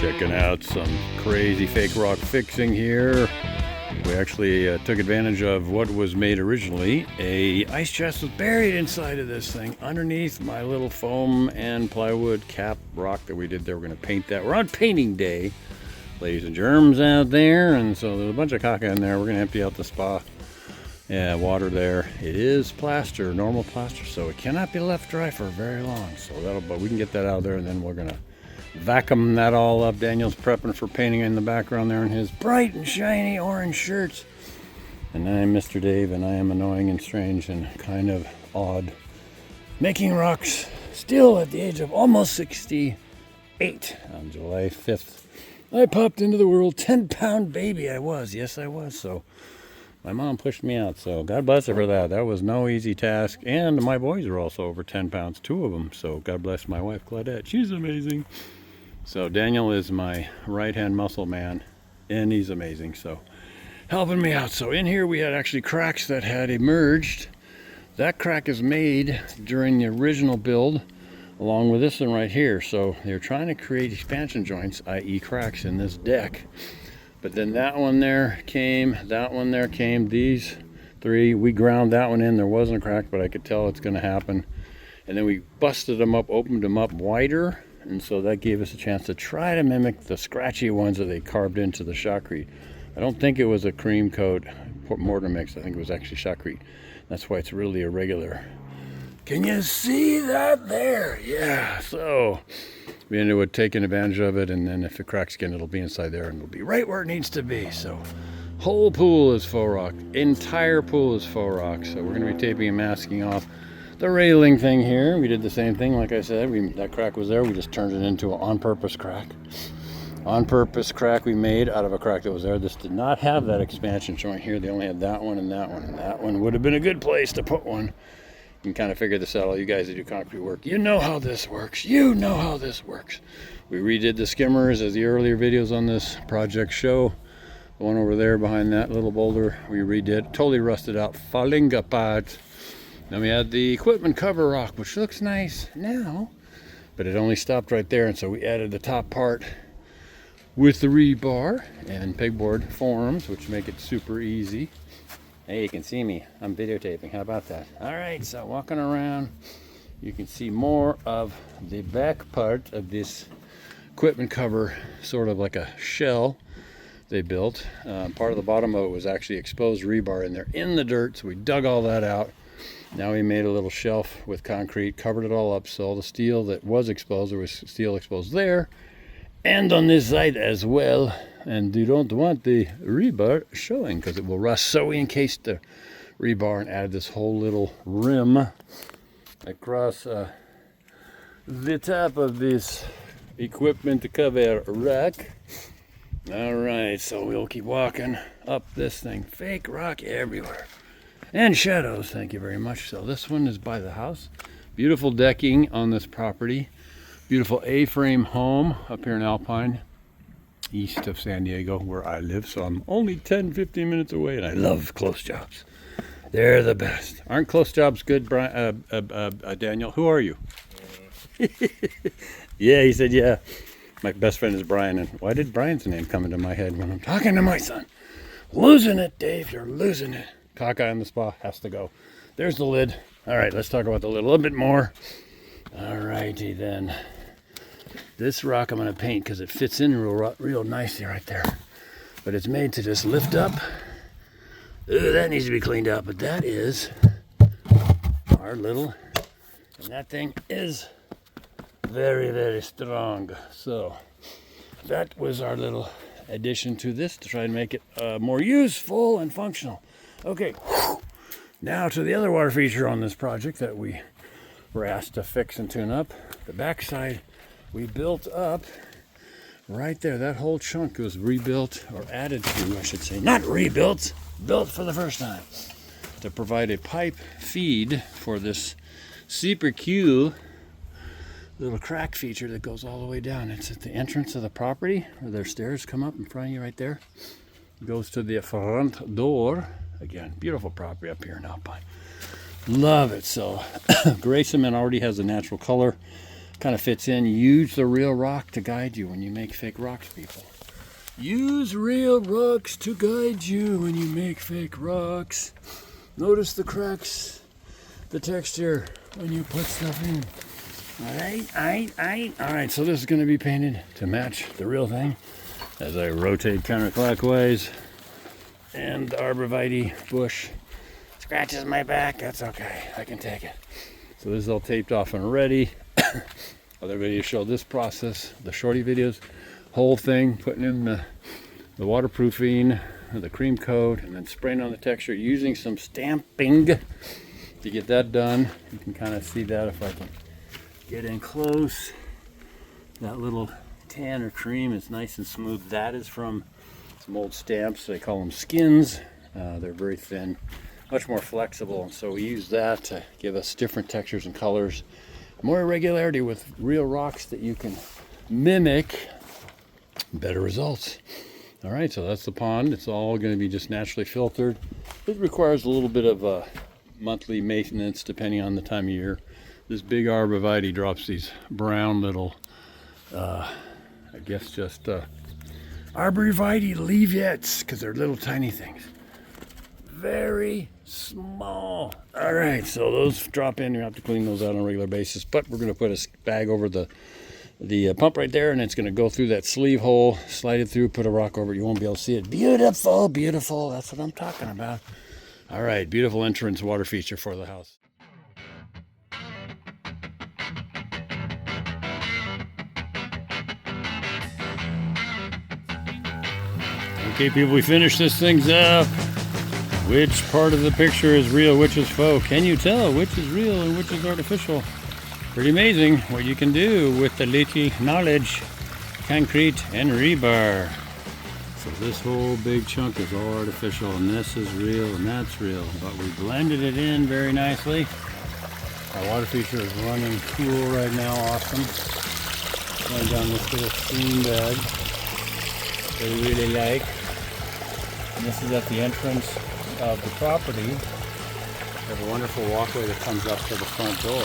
Checking out some crazy fake rock fixing here. We actually took advantage of what was made originally. A ice chest was buried inside of this thing underneath my little foam and plywood cap rock that we did there. We're going to paint that. We're on painting day, ladies and germs out there, and so there's a bunch of caca in there. We're going to empty out the spa. Yeah, water there. It is plaster, normal plaster, so it cannot be left dry for very long. So but we can get that out of there, and then we're going to vacuum that all up. Daniel's prepping for painting in the background there in his bright and shiny orange shirts. And I'm Mr. Dave, and I am annoying and strange and kind of odd. Making rocks still at the age of almost 68 on July 5th. I popped into the world, 10-pound baby I was. Yes, I was. So my mom pushed me out, so God bless her for that. That was no easy task. And my boys are also over 10 pounds, 2 of them. So God bless my wife, Claudette. She's amazing. So Daniel is my right-hand muscle man, and he's amazing, so helping me out. So in here we had actually cracks that had emerged. That crack is made during the original build, along with this one right here. So they're trying to create expansion joints, i.e. cracks in this deck. But then that one there came, that one there came, these three, we ground that one in. There wasn't a crack, but I could tell it's gonna happen. And then we busted them up, opened them up wider. And so that gave us a chance to try to mimic the scratchy ones that they carved into the shotcrete. I don't think it was a cream coat mortar mix. I think it was actually shotcrete. That's why it's really irregular. Can you see that there? Yeah, so we ended up taking advantage of it, and then if it cracks again, it'll be inside there and it'll be right where it needs to be. So whole pool is faux rock. Entire pool is faux rock. So we're gonna be taping and masking off the railing thing here. We did the same thing, like I said. That crack was there. We just turned it into an on-purpose crack. On-purpose crack we made out of a crack that was there. This did not have that expansion joint here. They only had that one and that one, and that one would have been a good place to put one. You can kind of figure this out. All you guys that do concrete work, you know how this works. You know how this works. We redid the skimmers as the earlier videos on this project show. The one over there behind that little boulder, we redid. Totally rusted out, falling apart. Then we had the equipment cover rock, which looks nice now, but it only stopped right there, and so we added the top part with the rebar and pegboard forms, which make it super easy. Hey, you can see me. I'm videotaping. How about that? All right, so walking around, you can see more of the back part of this equipment cover, sort of like a shell they built. Part of the bottom of it was actually exposed rebar in there in the dirt, so we dug all that out. Now we made a little shelf with concrete, covered it all up, so all the steel that was exposed, there was steel exposed there, and on this side as well. And you don't want the rebar showing because it will rust. So we encased the rebar and added this whole little rim across the top of this equipment cover rack. All right, so we'll keep walking up this thing. Fake rock everywhere. And shadows, thank you very much. So this one is by the house. Beautiful decking on this property. Beautiful A-frame home up here in Alpine, east of San Diego, where I live. So I'm only 10-15 minutes away, and I love close jobs. They're the best. Aren't close jobs good, Daniel? Who are you? Yeah, he said, yeah. My best friend is Brian. And why did Brian's name come into my head when I'm talking to my son? Losing it, Dave. You're losing it. Cockeye on the spa has to go. There's the lid. All right, let's talk about the lid a little bit more. All righty then. This rock I'm going to paint because it fits in real nicely right there. But it's made to just lift up. Ooh, that needs to be cleaned up. But that is our little, and that thing is very, very strong. So that was our little addition to this to try and make it more useful and functional. Okay, now to the other water feature on this project that we were asked to fix and tune up. The backside we built up right there. That whole chunk was rebuilt, or added to, I should say. Not rebuilt, built for the first time. To provide a pipe feed for this super cool little crack feature that goes all the way down. It's at the entrance of the property, where their stairs come up in front of you right there. It goes to the front door. Again, beautiful property up here in Alpine. Love it. So gray cement already has a natural color. kind of fits in. Use the real rock to guide you when you make fake rocks, people. Use real rocks to guide you when you make fake rocks. Notice the cracks, the texture when you put stuff in. All right, so this is going to be painted to match the real thing as I rotate counterclockwise. And the arborvitae bush scratches my back. That's okay, I can take it. So this is all taped off and ready. Other videos show this process, the shorty videos, whole thing, putting in the waterproofing, the cream coat, and then spraying on the texture using some stamping to get that done. You can kind of see that if I can get in close. That little tan or cream is nice and smooth. That is from some old stamps. They call them skins. They're very thin, much more flexible, and so we use that to give us different textures and colors, more irregularity with real rocks that you can mimic, better results. All right, so that's the pond. It's all going to be just naturally filtered. It requires a little bit of monthly maintenance depending on the time of year. This big arborvitae drops these brown little, I guess just arborvitae leavettes, because they're little tiny things. Very small. All right, so those drop in. You have to clean those out on a regular basis, but we're going to put a bag over the pump right there, and it's going to go through that sleeve hole, slide it through, put a rock over it. You won't be able to see it. Beautiful, beautiful. That's what I'm talking about. All right, beautiful entrance water feature for the house. Okay, people, we finished this things up. Which part of the picture is real, which is faux? Can you tell which is real and which is artificial? Pretty amazing what you can do with the little knowledge, concrete and rebar. So this whole big chunk is all artificial, and this is real and that's real, but we blended it in very nicely. Our water feature is running cool right now, awesome. Going down this little stream bed that I really like. And this is at the entrance of the property. We have a wonderful walkway that comes up to the front door,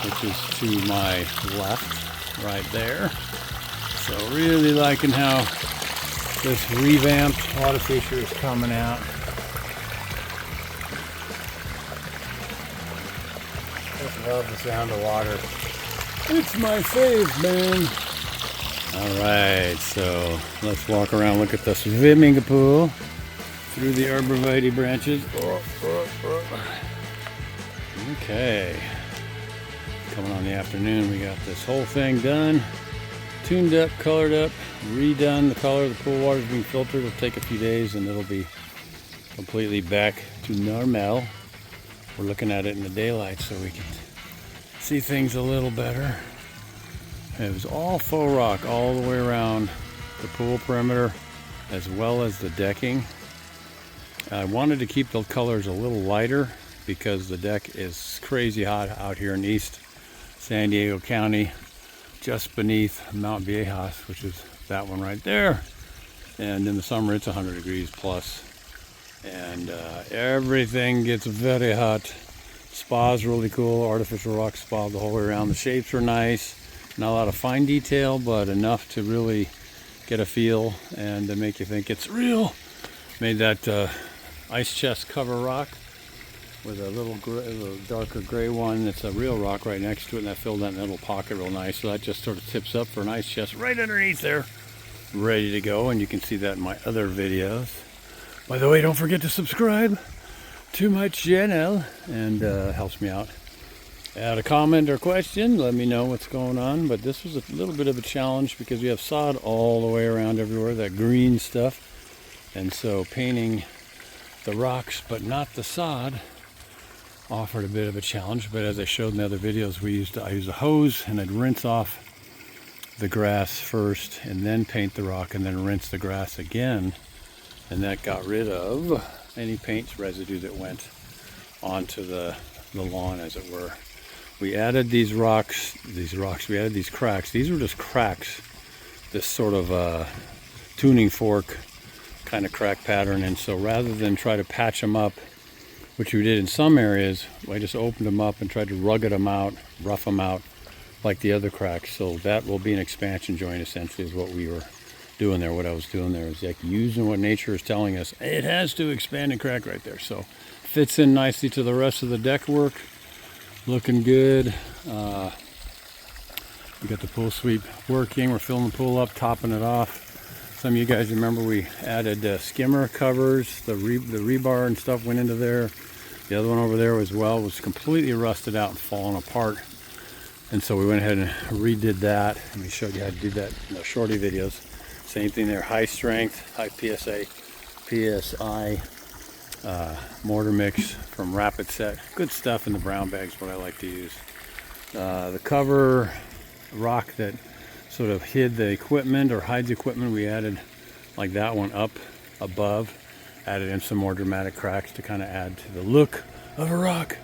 which is to my left, right there. So really liking how this revamped water feature is coming out. Just love the sound of water. It's my fave, man. All right, so let's walk around, look at the swimming pool through the arborvitae branches. Okay, coming on the afternoon, we got this whole thing done, tuned up, colored up, redone. The color, the pool water is being filtered. It'll take a few days and it'll be completely back to normal. We're looking at it in the daylight so we can see things a little better. It was all faux rock all the way around the pool perimeter as well as the decking. I wanted to keep the colors a little lighter because the deck is crazy hot out here in East San Diego County, just beneath Mount Viejas, which is that one right there. And in the summer it's 100 degrees plus. And everything gets very hot. Spa's really cool, artificial rock spa the whole way around. The shapes are nice. Not a lot of fine detail, but enough to really get a feel and to make you think it's real. Made that ice chest cover rock with a little darker gray one. It's a real rock right next to it, and that filled that little pocket real nice. So that just sort of tips up for an ice chest right underneath there, ready to go. And you can see that in my other videos. By the way, don't forget to subscribe to my channel, and helps me out. Add a comment or question, let me know what's going on. But this was a little bit of a challenge because we have sod all the way around everywhere, that green stuff. And so painting the rocks but not the sod offered a bit of a challenge. But as I showed in the other videos, I used a hose and I'd rinse off the grass first and then paint the rock and then rinse the grass again. And that got rid of any paint residue that went onto the lawn, as it were. We added these rocks, we added these cracks. These were just cracks, this sort of tuning fork kind of crack pattern. And so rather than try to patch them up, which we did in some areas, I just opened them up and tried to rugged them out, rough them out, like the other cracks. So that will be an expansion joint, essentially, is what we were doing there. What I was doing there is like using what nature is telling us. It has to expand and crack right there. So fits in nicely to the rest of the deck work. Looking good. We got the pool sweep working. We're filling the pool up, topping it off. Some of you guys remember we added skimmer covers. The rebar and stuff went into there. The other one over there as well was completely rusted out and falling apart. And so we went ahead and redid that. And we showed you how to do that in the shorty videos. Same thing there, high strength, high PSI mortar mix from Rapid Set. Good stuff in the brown bags, what I like to use. The cover rock that sort of hid the equipment or hides equipment, we added like that one up above. Added in some more dramatic cracks to kind of add to the look of a rock.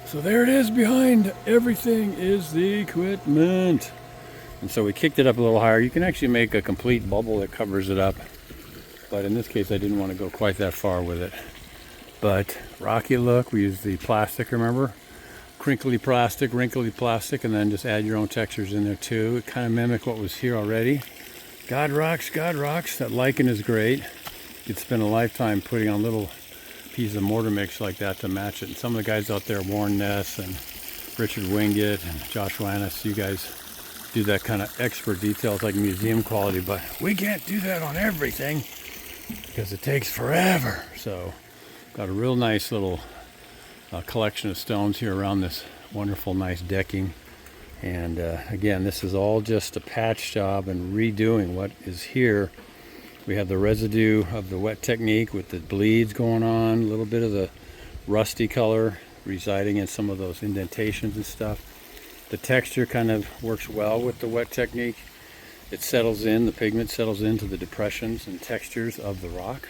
So there it is, behind everything is the equipment. And so we kicked it up a little higher. You can actually make a complete bubble that covers it up. But in this case, I didn't want to go quite that far with it. But rocky look, we used the plastic, remember? Crinkly plastic, wrinkly plastic, and then just add your own textures in there too. It kind of mimicked what was here already. God rocks, God rocks. That lichen is great. You could spend a lifetime putting on little pieces of mortar mix like that to match it. And some of the guys out there, Warren Ness and Richard Wingate and Josh Lannis, you guys do that kind of expert details like museum quality, but we can't do that on everything because it takes forever. So got a real nice little collection of stones here around this wonderful nice decking. And again, this is all just a patch job and redoing what is here. We have the residue of the wet technique with the bleeds going on, a little bit of the rusty color residing in some of those indentations and stuff. The texture kind of works well with the wet technique. It settles in, the pigment settles into the depressions and textures of the rock,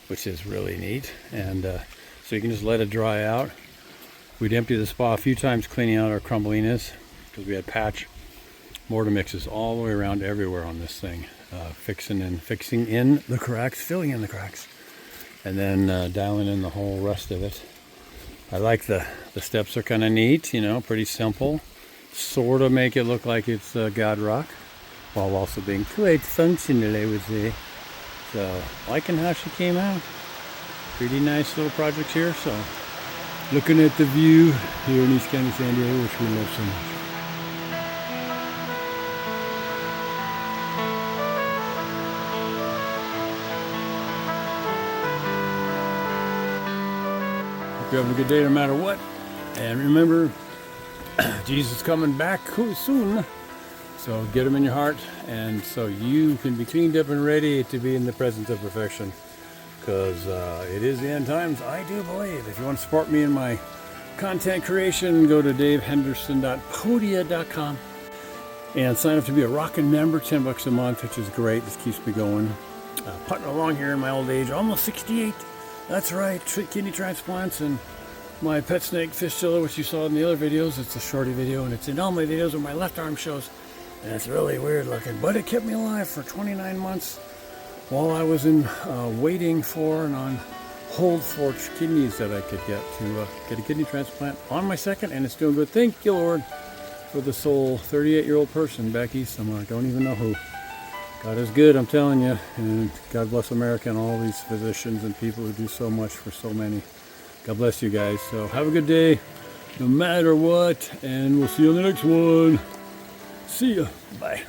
which is really neat. And so you can just let it dry out. We'd empty the spa a few times cleaning out our crumbliness because we had patch mortar mixes all the way around everywhere on this thing. Fixing in the cracks, filling in the cracks, and then dialing in the whole rest of it. I like the steps are kind of neat, you know, pretty simple. Sort of make it look like it's God rock, while also being quite functional, I would say. So, liking how she came out. Pretty nice little project here. So, looking at the view here in East County, San Diego, which we love so much. Hope you're having a good day no matter what. And remember, Jesus is coming back soon. So get him in your heart, and so you can be cleaned up and ready to be in the presence of perfection. Because it is the end times, I do believe. If you want to support me in my content creation, go to davehenderson.podia.com and sign up to be a rockin' member, $10 a month, which is great. This keeps me going. Putting along here in my old age, almost 68. That's right, kidney transplants and my pet snake fistula, which you saw in the other videos. It's a shorty video, and it's in all my videos where my left arm shows. And it's really weird looking, but it kept me alive for 29 months while I was in waiting for and on hold for kidneys that I could get to get a kidney transplant on my second, and it's doing good. Thank you, Lord, for the soul. 38-year-old person back east somewhere. I don't even know who. God is good, I'm telling you. And God bless America and all these physicians and people who do so much for so many. God bless you guys. So have a good day, no matter what, and we'll see you on the next one. See ya. Bye.